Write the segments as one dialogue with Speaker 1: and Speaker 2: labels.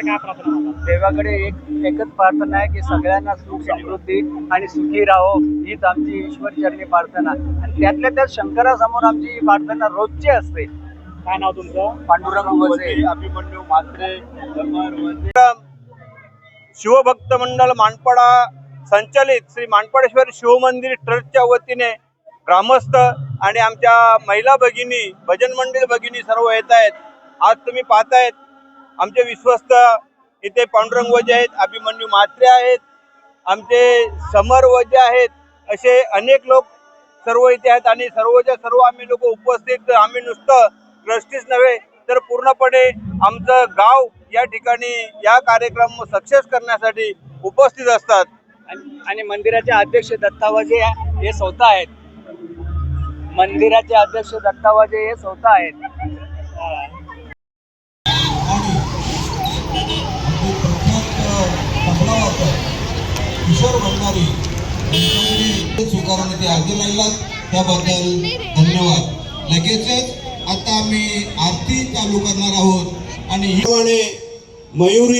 Speaker 1: देवाकडे काय प्रार्थना करतात?
Speaker 2: देवाकडे एकच प्रार्थना आहे की सगळ्यांना सुख समृद्धी आणि सुखी राहो, हीच आमची ईश्वर चरणी प्रार्थना. आणि त्यातल्या त्यात शंकरासमोर आमची प्रार्थना रोजची असते.
Speaker 1: काय नाव तुमचं?
Speaker 2: पांडुरंग वजे.
Speaker 3: अभिमन्यू म्हात्रे, शिवभक्त मंडळ मानपाडा संचालित श्री मानपाडेश्वर शिवमंदिर ट्रस्टच्या वतीने ग्रामस्थ आणि आमच्या महिला भगिनी, भजन मंडळ भगिनी सर्व येत आहेत. आज तुम्ही पाहतायत आमचे विश्वस्त इथे पांडुरंग वजे आहेत, अभिमन्यू म्हात्रे आहेत, आमचे समर वजे आहेत, असे अनेक लोक सर्व इथे आहेत. आणि सर्वच्या सर्व आम्ही लोक उपस्थित, आम्ही नुसतं ट्रस्टीच नव्हे तर पूर्णपणे आमचं गाव या ठिकाणी या कार्यक्रम सक्सेस करण्यासाठी उपस्थित असतात.
Speaker 2: आणि मंदिराचे अध्यक्ष दत्तावाजे हे स्वतः आहेत. मंदिराचे अध्यक्ष दत्तावाजे हे स्वतः आहेत.
Speaker 4: किशोर भंडारी स्वीकारून ते आगे लागला त्याबद्दल धन्यवाद. लगेचच आता आम्ही आरती चालू करणार आहोत आणि ही मयुरी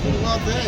Speaker 4: शुरुआत है.